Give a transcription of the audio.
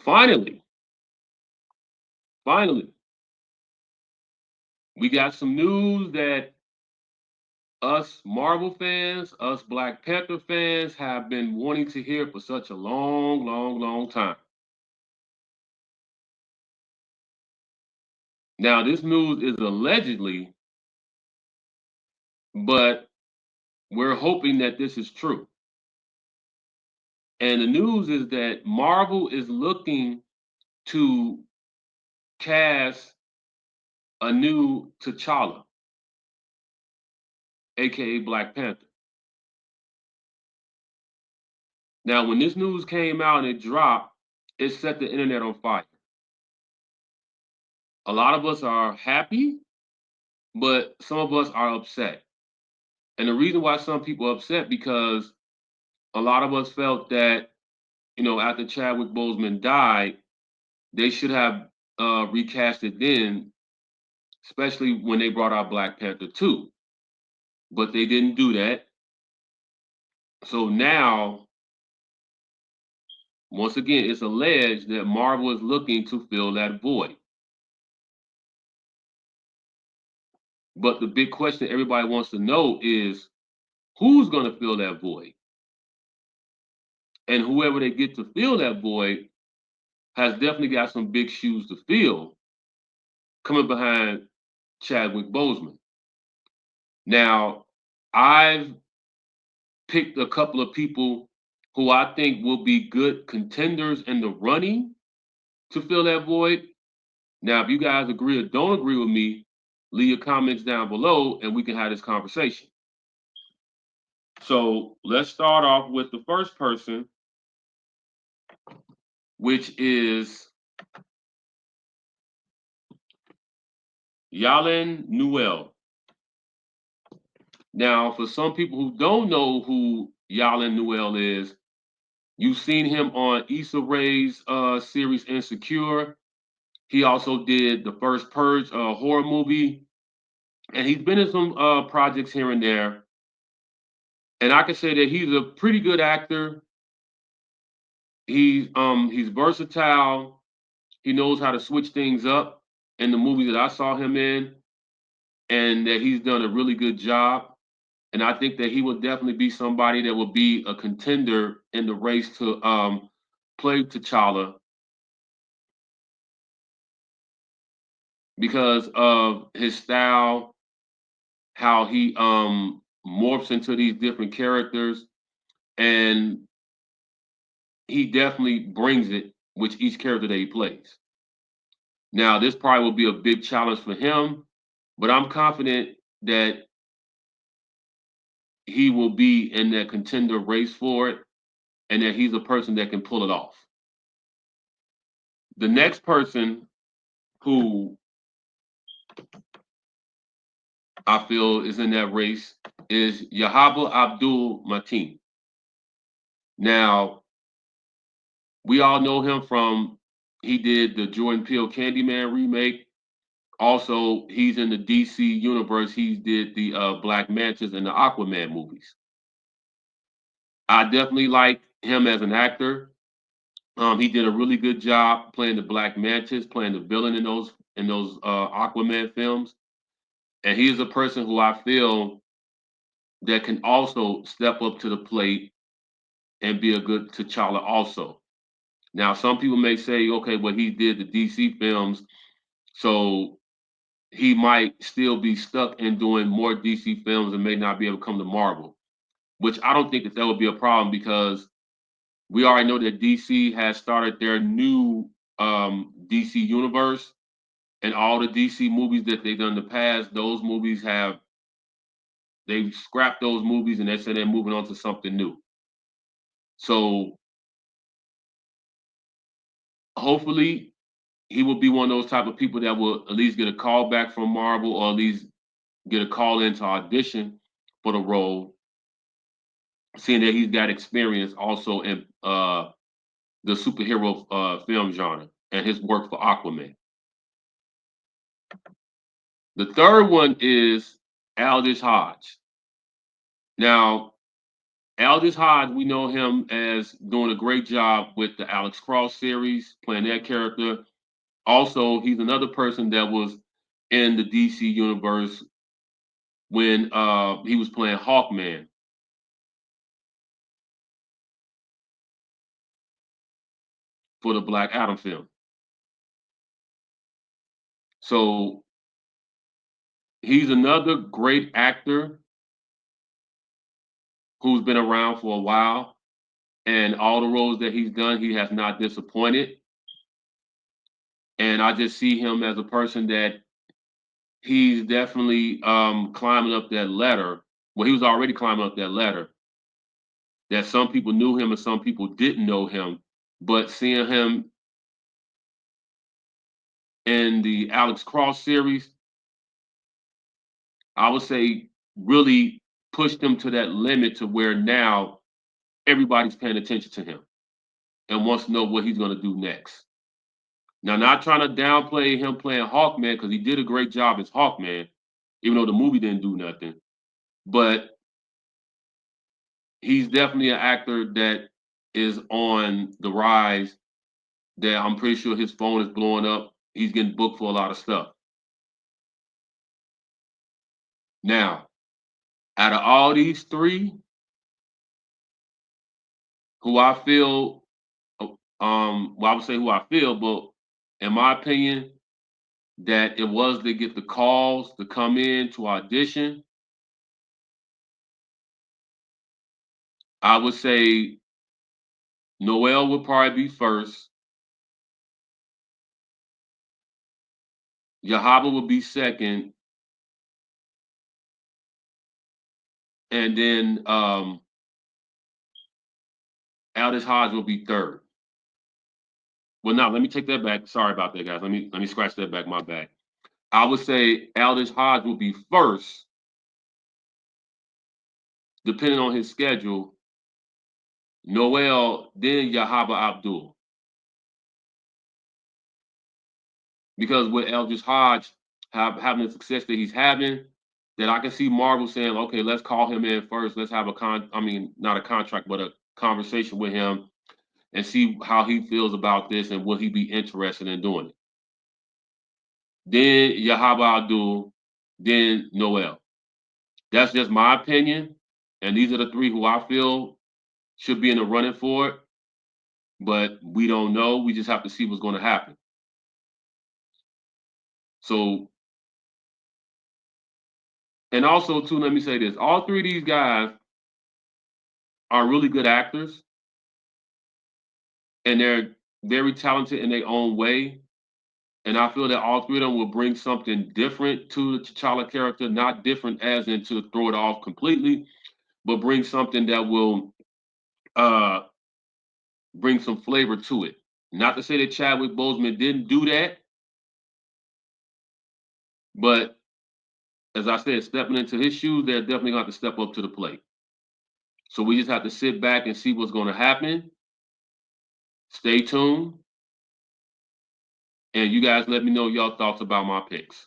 finally, finally, we got some news that us Marvel fans, us Black Panther fans have been wanting to hear for such a long, long, long time. Now, this news is allegedly, but we're hoping that this is true. And the news is that Marvel is looking to cast a new T'Challa, aka Black Panther. Now, when this news came out and it dropped, it set the internet on fire. A lot of us are happy, but some of us are upset. And the reason why some people are upset because a lot of us felt that, after Chadwick Boseman died, they should have recast it then, especially when they brought out Black Panther 2. But they didn't do that. So now, once again, it's alleged that Marvel is looking to fill that void. But the big question everybody wants to know is who's going to fill that void? And whoever they get to fill that void has definitely got some big shoes to fill coming behind Chadwick Boseman. Now, I've picked a couple of people who I think will be good contenders in the running to fill that void. Now, if you guys agree or don't agree with me, leave your comments down below and we can have this conversation. So let's start off with the first person, which is Yalen Newell. Now, for some people who don't know who Yalen Newell is, you've seen him on Issa Rae's series Insecure. He also did the first Purge horror movie, and he's been in some projects here and there. And I can say that he's a pretty good actor. He's versatile. He knows how to switch things up in the movies that I saw him in, and that he's done a really good job. And I think that he will definitely be somebody that will be a contender in the race to play T'Challa because of his style, how he morphs into these different characters, and he definitely brings it with each character that he plays. Now, this probably will be a big challenge for him, but I'm confident that he will be in that contender race for it and that he's a person that can pull it off. The next person who I feel is in that race is Yahaba Abdul Mateen. Now, we all know him from he did the Jordan Peele Candyman remake. Also, he's in the DC universe. He did the Black Mantis and the Aquaman movies. I definitely like him as an actor. He did a really good job playing the Black Mantis, playing the villain in those Aquaman films. And he is a person who I feel that can also step up to the plate and be a good T'Challa also. Now, some people may say, okay, well, he did the DC films, so he might still be stuck in doing more DC films and may not be able to come to Marvel, which I don't think that would be a problem because we already know that DC has started their new DC universe, and all the DC movies that they've done in the past, those movies they've scrapped those movies and they said they're moving on to something new. So hopefully he will be one of those type of people that will at least get a call back from Marvel or at least get a call in to audition for the role, seeing that he's got experience also in the superhero film genre and his work for Aquaman. The third one is Aldous Hodge. Now, Aldous Hodge, we know him as doing a great job with the Alex Cross series, playing that character. Also, he's another person that was in the DC universe when he was playing Hawkman for the Black Adam film. So he's another great actor who's been around for a while, and all the roles that he's done, he has not disappointed. And I just see him as a person that he's definitely climbing up that ladder. Well, he was already climbing up that ladder. That some people knew him and some people didn't know him, but seeing him in the Alex Cross series, I would say really pushed him to that limit to where now everybody's paying attention to him and wants to know what he's going to do next. Now, not trying to downplay him playing Hawkman because he did a great job as Hawkman, even though the movie didn't do nothing. But he's definitely an actor that is on the rise. That I'm pretty sure his phone is blowing up. He's getting booked for a lot of stuff. Now, out of all these three, who I feel, well, I would say who I feel, but in my opinion, that it was to get the calls to come in to audition. I would say Noel would probably be first. Yahaba would be second, and then Aldous Hodge will be third. Well, now let me take that back. Sorry about that, guys. Let me scratch that back. My bad. I would say Aldous Hodge will be first, depending on his schedule. Noel, then Yahaba Abdul. Because with Aldous Hodge having the success that he's having, that I can see Marvel saying, okay, let's call him in first. Let's have I mean, not a contract, but a conversation with him and see how he feels about this and will he be interested in doing it. Then Yahaba Abdul, then Noel. That's just my opinion. And these are the three who I feel should be in the running for it. But we don't know. We just have to see what's going to happen. So, and also, too, let me say this. All three of these guys are really good actors and they're very talented in their own way. And I feel that all three of them will bring something different to the T'Challa character, not different as in to throw it off completely, but bring something that will uh, bring some flavor to it. Not to say that Chadwick Boseman didn't do that, but as I said, stepping into his shoes, they're definitely going to have to step up to the plate. So we just have to sit back and see what's going to happen. Stay tuned. And you guys let me know your thoughts about my picks.